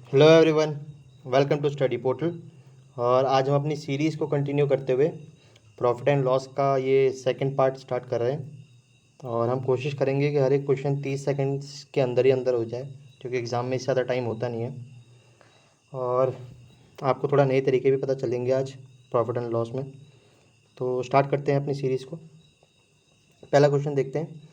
Hello everyone, welcome to study portal. और आज हम अपनी सीरीज़ को कंटिन्यू करते हुए प्रॉफिट एंड लॉस का ये सेकंड पार्ट स्टार्ट कर रहे हैं। और हम कोशिश करेंगे कि हर एक क्वेश्चन 30 सेकंड्स के अंदर ही अंदर हो जाए, क्योंकि एग्ज़ाम में इससे ज़्यादा टाइम होता नहीं है। और आपको थोड़ा नए तरीके भी पता चलेंगे आज प्रॉफिट एंड लॉस में। तो स्टार्ट करते हैं अपनी सीरीज़ को। पहला क्वेश्चन देखते हैं।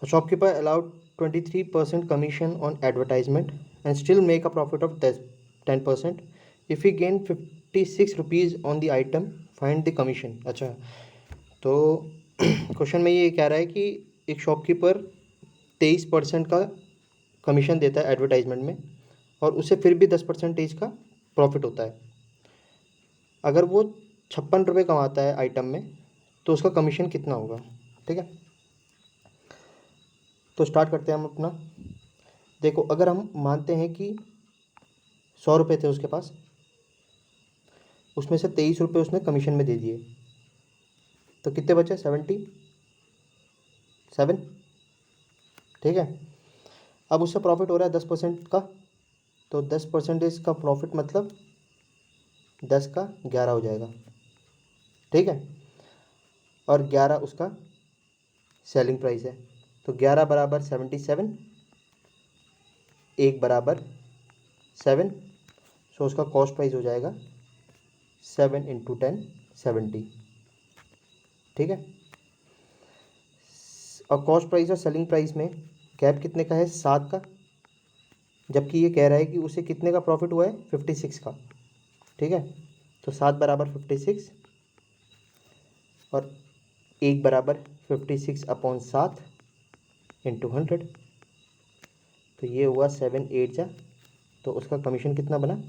A shopkeeper allowed 23% commission on advertisement and still make a profit of 10%. If he gain 56 rupees on the item, find the commission. अच्छा, तो क्वेश्चन में ये कह रहा है कि एक शॉपकीपर 23% का कमीशन देता है एडवर्टाइजमेंट में, और उसे फिर भी 10% का प्रॉफिट होता है। अगर वो 56 रुपये कमाता है आइटम में, तो उसका कमीशन कितना होगा? ठीक है, तो स्टार्ट करते हैं हम अपना। देखो, अगर हम मानते हैं कि 100 रुपये थे उसके पास, उसमें से 23 रुपये उसने कमीशन में दे दिए, तो कितने बचे? 77। ठीक है, अब उससे प्रॉफिट हो रहा है 10% का, तो 10% का प्रॉफिट मतलब 10 का 11 हो जाएगा। ठीक है, और 11 उसका सेलिंग प्राइस है, तो 11 बराबर 77, 1 बराबर 7, सो उसका कॉस्ट प्राइस हो जाएगा 7 इंटू 10, 70। ठीक है, और कॉस्ट प्राइस और सेलिंग प्राइस में गैप कितने का है? 7 का, जबकि ये कह रहा है कि उसे कितने का प्रॉफिट हुआ है? 56 का। ठीक है, तो 7 बराबर 56 और 1 बराबर 56/7 इंटू 100, तो ये हुआ 7 8 जा, तो उसका कमीशन कितना बना?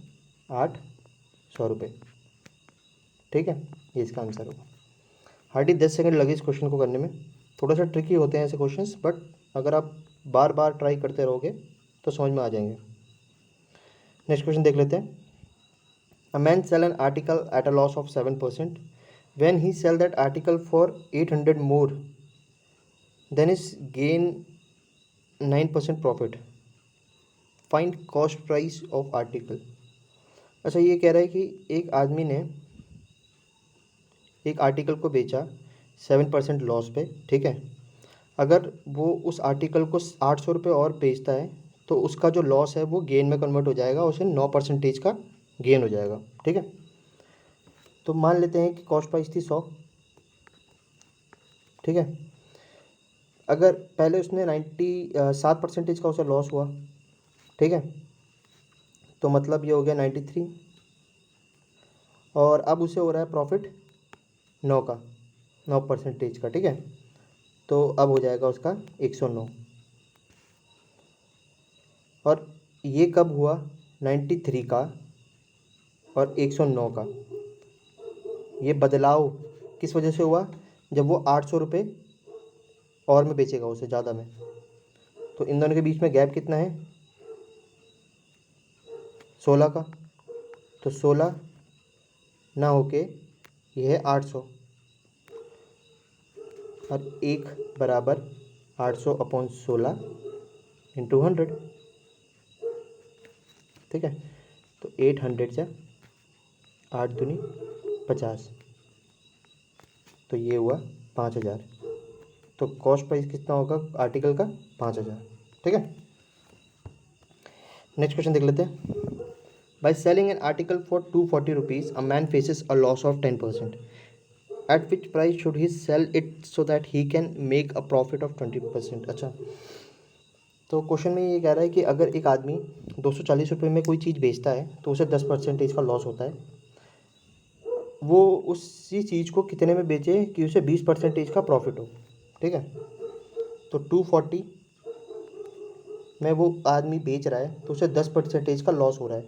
800 रुपये। ठीक है, ये इसका आंसर होगा। हार्डली 10 सेकंड लगे इस क्वेश्चन को करने में। थोड़ा सा ट्रिकी होते हैं ऐसे क्वेश्चंस, बट अगर आप बार बार ट्राई करते रहोगे तो समझ में आ जाएंगे। नेक्स्ट क्वेश्चन देख लेते हैं। A man sell an article at a loss of 7%. When he sell that article for 800 more, then his gain 9% profit. Find cost price of article. अच्छा, ये कह रहा है कि एक आदमी ने एक आर्टिकल को बेचा 7% लॉस पे। ठीक है, अगर वो उस आर्टिकल को 800 रुपये और बेचता है, तो उसका जो लॉस है वो गेन में कन्वर्ट हो जाएगा, उसे 9% का गेन हो जाएगा। ठीक है, तो मान लेते हैं कि कॉस्ट प्राइस थी 100। ठीक है, अगर पहले उसने 7% का उसे लॉस हुआ, ठीक है, तो मतलब ये हो गया 93, और अब उसे हो रहा है प्रॉफिट 9% का। ठीक है, तो अब हो जाएगा उसका 109। और ये कब हुआ? 93 का और 109 का ये बदलाव किस वजह से हुआ? जब वो 800 रुपये और में बेचेगा उसे ज़्यादा में, तो इन दोनों के बीच में गैप कितना है? 16 का, तो 16 ना होके ये है 800, और 1 बराबर 800/16 इंटू 100। ठीक है, तो 800 से 8 दूनी 50, तो ये हुआ 5000। तो कॉस्ट प्राइस कितना होगा आर्टिकल का? 5000। ठीक है, नेक्स्ट क्वेश्चन देख लेते हैं। By selling an article for 240 rupees, a man faces a loss of 10%. At which price should he sell it so that he can make a profit of 20%? अच्छा, तो क्वेश्चन में ये कह रहा है कि अगर एक आदमी 240 रुपये में कोई चीज़ बेचता है, तो उसे 10% का लॉस होता है। वो उसी चीज़ को कितने में बेचे कि उसे 20% का प्रॉफिट हो? ठीक है, तो 240 में वो आदमी बेच रहा है, तो उसे 10% का लॉस हो रहा है।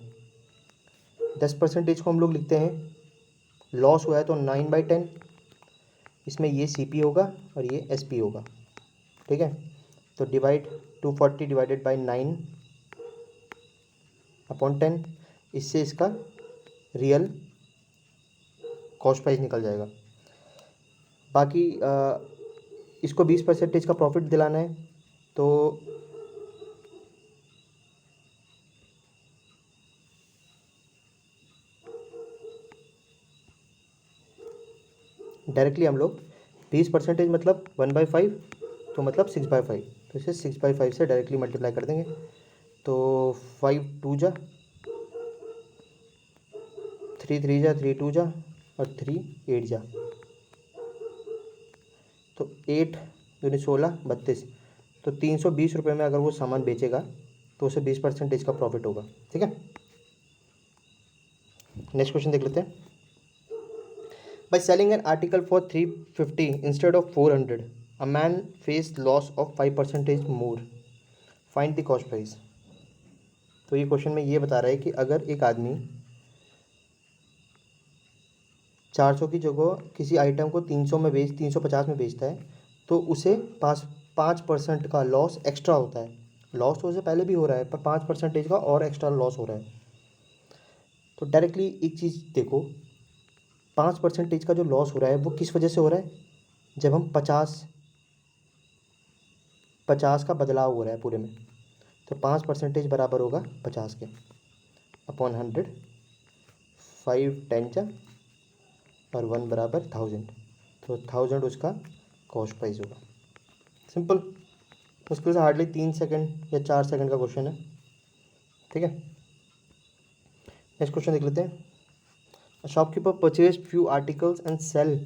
10% को हम लोग लिखते हैं, लॉस हुआ है तो 9/10, इसमें ये CP होगा और ये SP होगा। ठीक है, तो डिवाइड 240 डिवाइडेड बाई 9/10, इससे इसका रियल कॉस्ट प्राइस निकल जाएगा। बाकी इसको 20% का प्रॉफिट दिलाना है, तो डायरेक्टली हम लोग 20% मतलब 1/5, तो मतलब 6/5, तो इसे 6/5 से डायरेक्टली मल्टीप्लाई कर देंगे। तो 5 2 जा, 3 3 जा, 3 2 जा, और 3 8 जा, तो 8 दूनी 16 32, तो 320 रुपये में अगर वो सामान बेचेगा तो उसे 20% का प्रॉफिट होगा। ठीक है, नेक्स्ट क्वेश्चन देख लेते हैं। By selling an article for 350 instead of 400, a man faced loss of 5% more. Find the cost price. तो ये क्वेश्चन में ये बता रहा है कि अगर एक आदमी 400 की जगह किसी आइटम को 350 में बेचता है तो उसे 5% का लॉस एक्स्ट्रा होता है। लॉस तो उसे पहले भी हो रहा है, पर 5% का और एक्स्ट्रा लॉस हो रहा है। तो डायरेक्टली एक चीज़ देखो, 5% का जो लॉस हो रहा है वो किस वजह से हो रहा है? जब हम 50 का बदलाव हो रहा है पूरे में, तो 5% बराबर होगा 50 के अपॉन 100, 5 10 जा, और 1 बराबर 1000, तो 1000 उसका कॉस्ट प्राइस होगा। सिंपल, मुश्किल से हार्डली 3 सेकंड या 4 सेकंड का क्वेश्चन है। ठीक है, नेक्स्ट क्वेश्चन देख लेते हैं। Shopkeeper purchase few articles and sell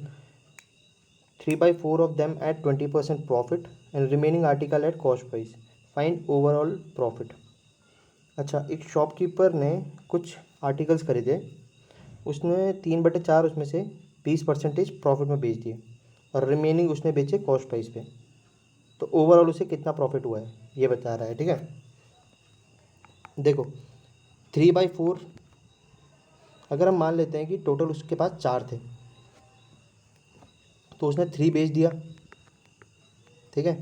3/4 of them at 20% profit and remaining article at cost price. Find overall profit. अच्छा, एक शॉपकीपर ने कुछ आर्टिकल्स खरीदे, उसने 3/4 उसमें से 20% प्रॉफिट में बेच दिए और रिमेनिंग उसने बेचे कॉस्ट प्राइस पे। तो ओवरऑल उसे कितना प्रॉफिट हुआ है ये बता रहा है। ठीक है, देखो 3/4, अगर हम मान लेते हैं कि टोटल उसके पास 4 थे तो उसने 3 बेच दिया। ठीक है,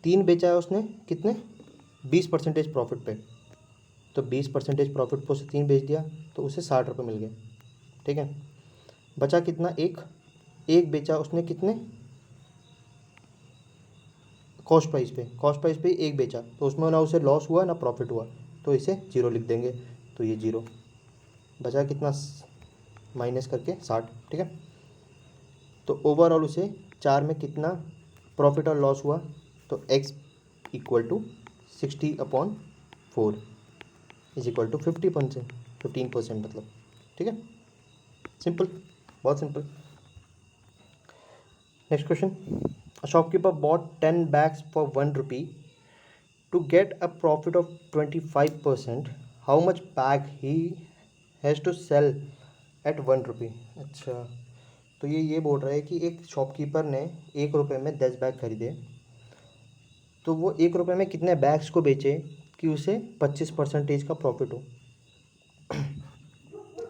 3 बेचा है उसने कितने? 20% प्रॉफिट पे, तो 20% प्रॉफिट पे उसे 3 बेच दिया तो उसे 60 रुपये मिल गए। ठीक है, बचा कितना? एक बेचा उसने कितने? कॉस्ट प्राइस पे एक बेचा, तो उसमें ना उसे लॉस हुआ ना प्रॉफिट हुआ, तो इसे 0 लिख देंगे। तो ये 0 बचा कितना? माइनस करके 60। ठीक है, तो ओवरऑल उसे 4 में कितना प्रॉफिट और लॉस हुआ? तो x equal to 60/4 is equal to 15% मतलब। ठीक है, सिंपल, बहुत सिंपल। Next question. A shopkeeper bought 10 bags for 1 rupee to get a profit of 25%. How much bag he has to sell at 1 rupee? अच्छा, तो ये बोल रहा है कि एक शॉपकीपर ने 1 रुपये में 10 बैग खरीदे, तो वो 1 रुपये में कितने बैग्स को बेचे कि उसे 25% का प्रॉफिट हो।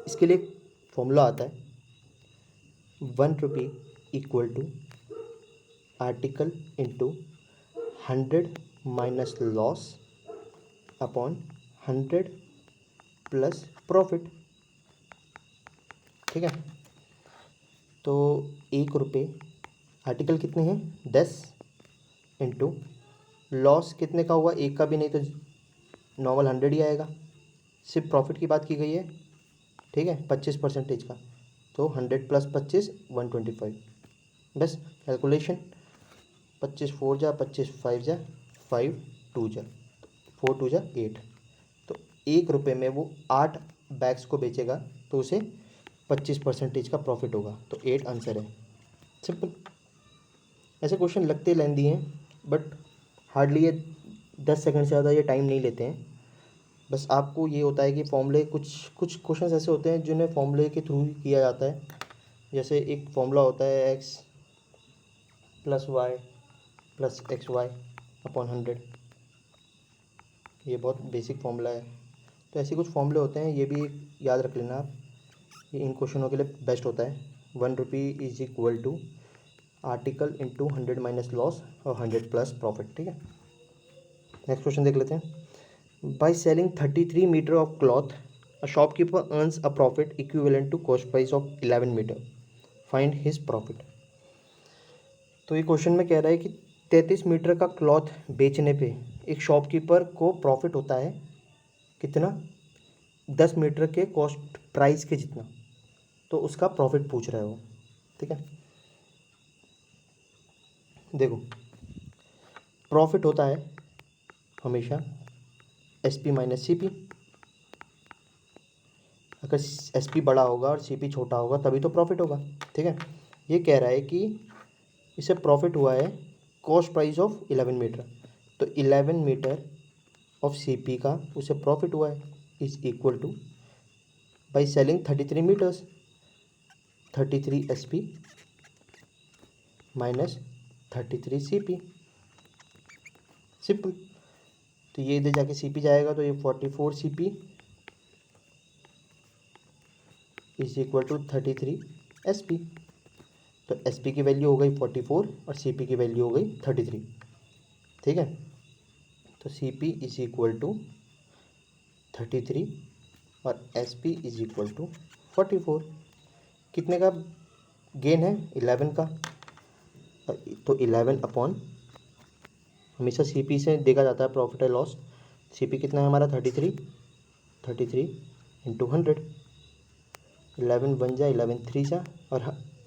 इसके लिए फॉर्मूला आता है 1 rupee equal to article into 100 minus loss upon 100 plus profit. ठीक है, तो 1 रुपये, आर्टिकल कितने हैं? 10 इंटू लॉस कितने का हुआ? 1 का भी नहीं, तो नॉर्मल 100 ही आएगा। सिर्फ प्रॉफिट की बात की गई है। ठीक है, 25% का, तो 100 प्लस 25 125। बस कैलकुलेशन, 25 4 जा, 25 5 जा, 5 2 जा, 4 2 जा 8, तो 1 रुपये में वो 8 बैग्स को बेचेगा तो उसे 25% का प्रॉफिट होगा। तो 8 आंसर है। सिंपल, ऐसे क्वेश्चन लगते लेंदी हैं बट हार्डली ये 10 सेकंड से ज़्यादा ये टाइम नहीं लेते हैं। बस आपको ये होता है कि फॉर्मूले, कुछ क्वेश्चन ऐसे होते हैं जिन्हें फॉर्मूले के थ्रू ही किया जाता है। जैसे एक फॉर्मूला होता है x plus y plus x y upon 100, ये बहुत बेसिक फॉर्मूला है। तो ऐसे कुछ फॉर्मूले होते हैं, ये भी याद रख लेना आप, ये इन क्वेश्चनों के लिए बेस्ट होता है। 1 rupee is equal to article into 100 minus loss और 100 प्लस प्रॉफिट। ठीक है, नेक्स्ट क्वेश्चन देख लेते हैं। By selling 33 meter of cloth, a shopkeeper earns a profit equivalent to cost price of 11 meter. Find his profit. तो ये question में कह रहा है कि 33 मीटर का क्लॉथ बेचने पे एक शॉपकीपर को प्रॉफिट होता है कितना? 10 मीटर के कॉस्ट प्राइस के जितना, तो उसका प्रॉफिट पूछ रहा है वो। ठीक है, देखो प्रॉफिट होता है हमेशा SP माइनस CP। अगर SP बड़ा होगा और CP छोटा होगा तभी तो प्रॉफिट होगा, ठीक है। ये कह रहा है कि इसे प्रॉफिट हुआ है कॉस्ट प्राइस ऑफ 11 मीटर, तो 11 मीटर ऑफ CP का उसे प्रॉफिट हुआ है is equal to by selling 33 meters, 33 SP minus 33 CP, simple. तो ये इधर जाके CP जाएगा तो ये 44 CP is equal to 33 SP। तो SP की वैल्यू हो गई 44 और CP की वैल्यू हो गई 33, ठीक है। तो CP इज इक्वल टू 33 और SP इज इक्वल टू 44। कितने का गेन है? 11 का। तो 11 अपॉन, हमेशा CP से देखा जाता है प्रॉफिट एंड लॉस। CP कितना है हमारा? 33 इंटू 100। 11 बन जाए, 11 3 जा, और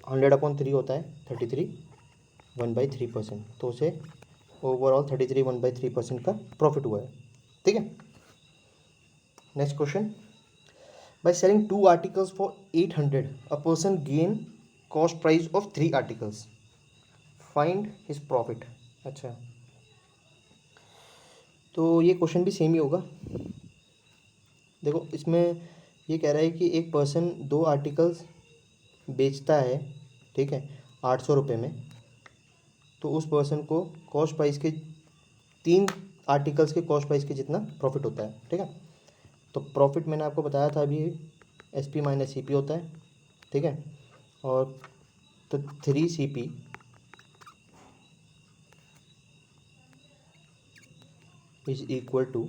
100/3 होता है 33 1/3%। तो उसे ओवरऑल 33 1/3% का प्रॉफिट हुआ है, ठीक है। Next question, by selling 2 articles for 800 a person gain cost price of 3 articles, find his profit. अच्छा, तो ये क्वेश्चन भी सेम ही होगा। देखो इसमें ये कह रहा है कि एक पर्सन 2 आर्टिकल्स बेचता है, ठीक है, 800 रुपये में। तो उस पर्सन को कॉस्ट प्राइस के 3 आर्टिकल्स के कॉस्ट प्राइस के जितना प्रॉफिट होता है, ठीक है। तो प्रॉफिट मैंने आपको बताया था अभी SP माइनस CP होता है, ठीक है। और तो 3 CP इज इक्वल टू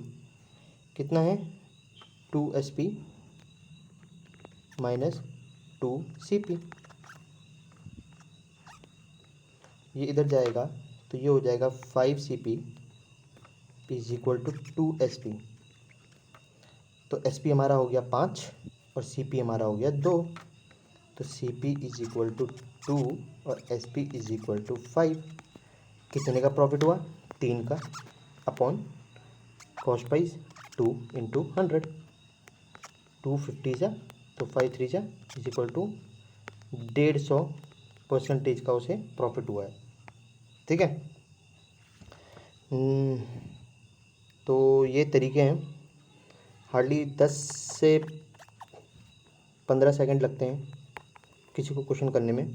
कितना है? 2 SP माइनस 2 CP। ये इधर जाएगा तो ये हो जाएगा 5 CP is equal to 2 SP। तो SP हमारा हो गया 5 और CP हमारा हो गया 2। तो CP इज इक्वल टू 2 और SP इज इक्वल टू 5। कितने का प्रॉफिट हुआ? 3 का, अपॉन कॉस्ट प्राइस 2 इंटू 100। 250 जा तो 5 3 जा इज इक्वल टू 150% का उसे प्रॉफिट हुआ है, ठीक है। तो ये तरीके हैं, हार्डली 10 से 15 सेकंड लगते हैं किसी को क्वेश्चन करने में।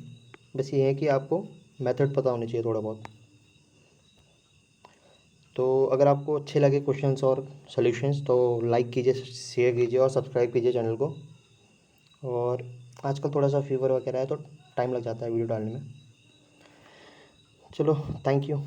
बस ये है कि आपको मेथड पता होना चाहिए थोड़ा बहुत। तो अगर आपको अच्छे लगे क्वेश्चंस और सॉल्यूशंस तो लाइक कीजिए, शेयर कीजिए और सब्सक्राइब कीजिए चैनल को। और आजकल थोड़ा सा फीवर वगैरह है तो टाइम लग जाता है वीडियो डालने में। चलो, थैंक यू।